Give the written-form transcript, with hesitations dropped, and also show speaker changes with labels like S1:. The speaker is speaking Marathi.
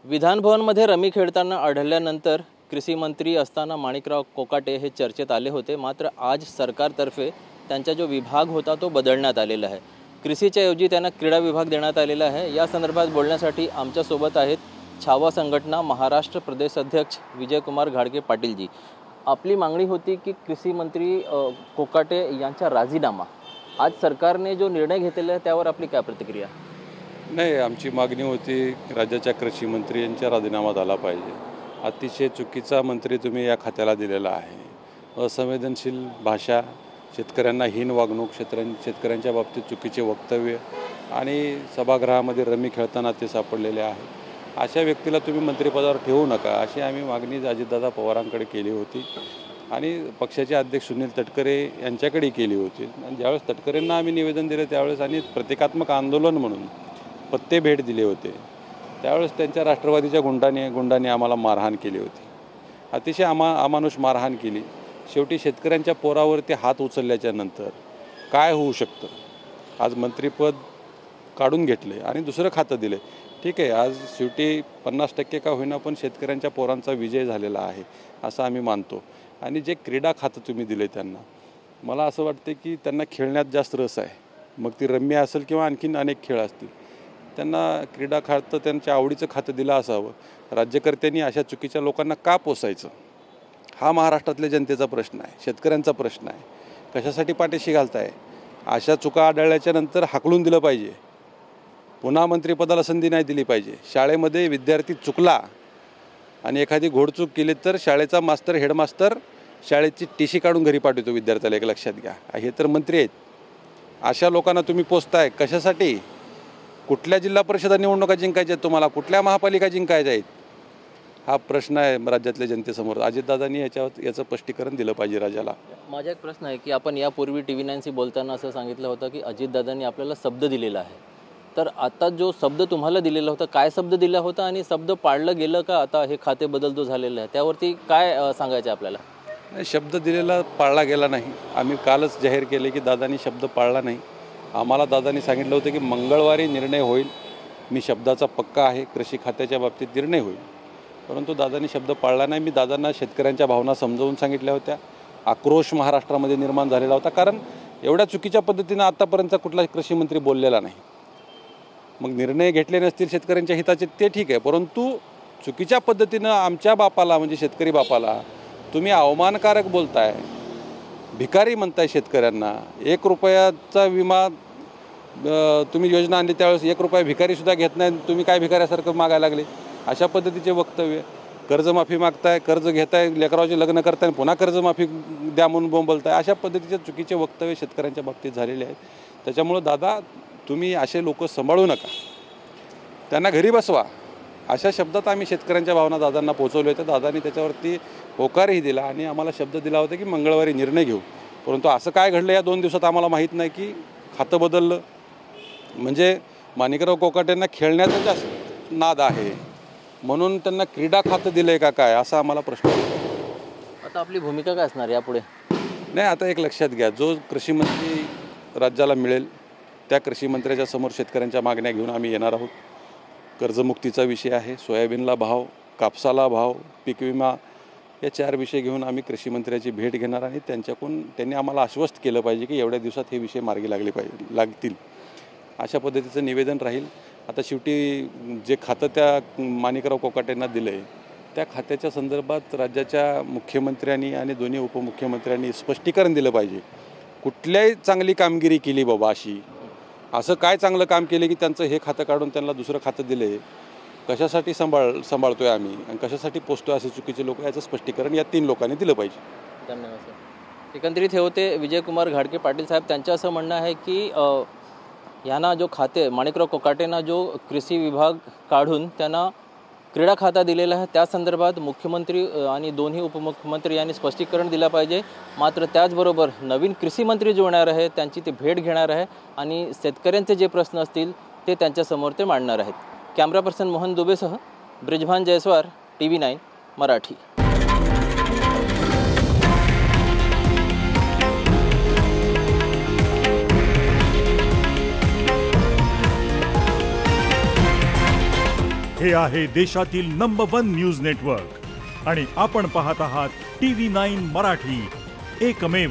S1: विधानभवनमध्ये रमी खेळताना आढळल्यानंतर कृषी मंत्री असताना माणिकराव कोकाटे हे चर्चेत आले होते। मात्र आज सरकारतर्फे त्यांचा जो विभाग होता तो बदलण्यात आलेला आहे। कृषीच्या ऐवजी त्यांना क्रीडा विभाग देण्यात आलेला आहे। या संदर्भात बोलण्यासाठी आमच्या सोबत आहेत छावा संघटना महाराष्ट्र प्रदेश अध्यक्ष विजयकुमार घाडगे पाटील जी। आपली मागणी होती की कृषी मंत्री कोकाटे यांचा राजीनामा, आज सरकारने जो निर्णय घेतलेला आहे त्यावर आपली काय प्रतिक्रिया?
S2: नाही, आमची मागणी होती राज्याच्या कृषी मंत्री यांचा राजीनामा झाला पाहिजे। अतिशय चुकीचा मंत्री तुम्ही या खात्याला दिलेला आहे। असंवेदनशील भाषा, शेतकऱ्यांना हीन वागणूक, शेतकऱ्यांच्या बाबतीत चुकीचे वक्तव्य आणि सभागृहामध्ये रमी खेळताना ते सापडलेले आहे। अशा व्यक्तीला तुम्ही मंत्रिपदावर ठेवू नका, अशी आम्ही मागणी अजितदादा पवारांकडे केली होती आणि पक्षाचे अध्यक्ष सुनील तटकरे यांच्याकडे केली होती। आणि ज्यावेळेस तटकरेंना आम्ही निवेदन दिले त्यावेळेस आणि प्रतिकात्मक आंदोलन म्हणून पत्ते भेट दिले होते, त्यावेळेस त्यांच्या राष्ट्रवादीच्या गुंडांनी आम्हाला मारहाण केली होती, अतिशय अमानुष मारहाण केली। शेवटी शेतकऱ्यांच्या पोरावरती हात उचलल्याच्या नंतर काय होऊ शकतं? आज मंत्रिपद काढून घेतले आणि दुसरं खातं दिले। ठीक आहे, आज शेवटी 50% का होईना पण शेतकऱ्यांच्या पोरांचा विजय झालेला आहे असं आम्ही मानतो। आणि जे क्रीडा खातं तुम्ही दिले त्यांना, मला असं वाटते की त्यांना खेळण्यात जास्त रस आहे, मग ती रम्मी असेल किंवा आणखीन अनेक खेळ असतील, त्यांना क्रीडा खातं त्यांच्या आवडीचं खातं दिलं असावं। राज्यकर्त्यांनी अशा चुकीच्या लोकांना का पोसायचं? हा महाराष्ट्रातल्या जनतेचा प्रश्न आहे, शेतकऱ्यांचा प्रश्न आहे। कशासाठी पाठीशी घालताय? अशा चुका आढळल्याच्या नंतर हाकलून दिलं पाहिजे, पुन्हा मंत्रिपदाला संधी नाही दिली पाहिजे। शाळेमध्ये विद्यार्थी चुकला आणि एखादी घोडचूक केली तर शाळेचा मास्तर, हेडमास्तर शाळेची टीसी काढून घरी पाठवतो विद्यार्थ्याला, एक लक्षात घ्या। हे तर मंत्री आहेत। अशा लोकांना तुम्ही पोसताय कशासाठी? कुठल्या जिल्हा परिषदा निवडणुका जिंकायच्या आहेत तुम्हाला? कुठल्या महापालिका जिंकायच्या आहेत? हा प्रश्न आहे राज्यातल्या जनतेसमोर। अजितदादांनी याचं स्पष्टीकरण दिलं पाहिजे राज्याला।
S1: माझा एक प्रश्न आहे की आपण यापूर्वी TV9शी बोलताना असं सांगितलं होतं की अजितदादांनी आपल्याला शब्द दिलेला आहे, तर आता जो शब्द तुम्हाला दिलेला होता, काय शब्द दिला होता आणि शब्द पाळलं गेलं का? आता हे खाते बदल जो झालेला आहे त्यावरती काय सांगायचं आपल्याला?
S2: नाही, शब्द दिलेला पाळला गेला नाही। आम्ही कालच जाहीर केले की दादांनी शब्द पाळला नाही। आम्हाला दादांनी सांगितलं होतं की मंगळवारी निर्णय होईल, मी शब्दाचा पक्का आहे, कृषी खात्याच्या बाबतीत निर्णय होईल, परंतु दादांनी शब्द पाळला नाही। मी दादांना शेतकऱ्यांच्या भावना समजावून सांगितल्या होत्या। आक्रोश महाराष्ट्रामध्ये निर्माण झालेला होता, कारण एवढ्या चुकीच्या पद्धतीनं आत्तापर्यंत कुठला कृषी मंत्री बोललेला नाही। मग निर्णय घेतले नसतील शेतकऱ्यांच्या हिताचे ते ठीक आहे, परंतु चुकीच्या पद्धतीनं आमच्या बापाला, म्हणजे शेतकरी बापाला तुम्ही अवमानकारक बोलताय, भिकारी म्हणताय शेतकऱ्यांना। 1 रुपयाचा विमा तुम्ही योजना आणली त्यावेळेस 1 रुपया भिकारीसुद्धा घेत नाही, तुम्ही काय भिकाऱ्यासारखं मागायला लागले? अशा पद्धतीचे वक्तव्य। कर्जमाफी मागताय, कर्ज घेताय, लेकराचे लग्न करताय, पुन्हा कर्जमाफी द्या म्हणून बोंबलताय। अशा पद्धतीचे चुकीचे वक्तव्य शेतकऱ्यांच्या बाबतीत झालेले आहेत। त्याच्यामुळं दादा, तुम्ही असे लोक सांभाळू नका, त्यांना घरी बसवा, अशा शब्दात आम्ही शेतकऱ्यांच्या भावना दादांना पोहोचवल्या होत्या। दादांनी त्याच्यावरती होकारही दिला आणि आम्हाला शब्द दिला होता की मंगळवारी निर्णय घेऊ, परंतु असं काय घडलं या 2 दिवसात आम्हाला माहीत नाही की खातं बदललं। म्हणजे माणिकराव कोकाटेंना खेळण्याचा जास्त नाद आहे म्हणून त्यांना क्रीडा खातं दिलं आहे का काय, असा आम्हाला प्रश्न आहे।
S1: आता आपली भूमिका काय असणार यापुढे?
S2: नाही, आता एक लक्षात घ्या, जो कृषी मंत्री राज्याला मिळेल त्या कृषी मंत्र्याच्या समोर शेतकऱ्यांच्या मागण्या घेऊन आम्ही येणार आहोत। कर्जमुक्तीचा विषय आहे, सोयाबीनला भाव, कापसाला भाव, पीक विमा, या 4 विषय घेऊन आम्ही कृषी मंत्र्याची भेट घेणार आणि त्यांनी आम्हाला आश्वस्त केलं पाहिजे की एवढ्या दिवसात हे विषय मार्गी लागतील, अशा पद्धतीचं निवेदन राहील। आता शेवटी जे खातं त्या माणिकराव कोकाटेंना दिलं आहे त्या खात्याच्या संदर्भात राज्याच्या मुख्यमंत्र्यांनी आणि दोन्ही उपमुख्यमंत्र्यांनी स्पष्टीकरण दिलं पाहिजे। कुठल्याही चांगली कामगिरी केली बाबा अशी, असं काय चांगलं काम केलं की त्यांचं हे खातं काढून त्यांना दुसरं खातं दिलं आहे? कशासाठी सांभाळतोय आम्ही आणि कशासाठी पोचतोय असे चुकीचे लोक, याचं स्पष्टीकरण या 3 लोकांनी दिलं पाहिजे।
S1: धन्यवाद सर। एकंदरीत हे होते विजयकुमार घाडगे पाटील साहेब। त्यांचं असं म्हणणं आहे की यांना जो खाते माणिकराव कोकाटेंना जो कृषी विभाग काढून त्यांना क्रीडा खाता दिलेला आहे, त्या संदर्भात मुख्यमंत्री आणि दोन्ही उपमुख्यमंत्री यांनी स्पष्टीकरण दिलं पाहिजे। मात्र त्याचबरोबर नवीन कृषी मंत्री जो येणार आहे त्यांची ते भेट घेणार आहे आणि शेतकऱ्यांचे जे प्रश्न असतील ते त्यांच्यासमोर ते मांडणार आहेत। कॅमेरा पर्सन मोहन दुबेसह ब्रिजभान जयस्वार, TV9 मराठी।
S3: हे आहे देशातील नंबर 1 न्यूज नेटवर्क आणि आपण पाहत आहात TV9 मराठी, एकमेव.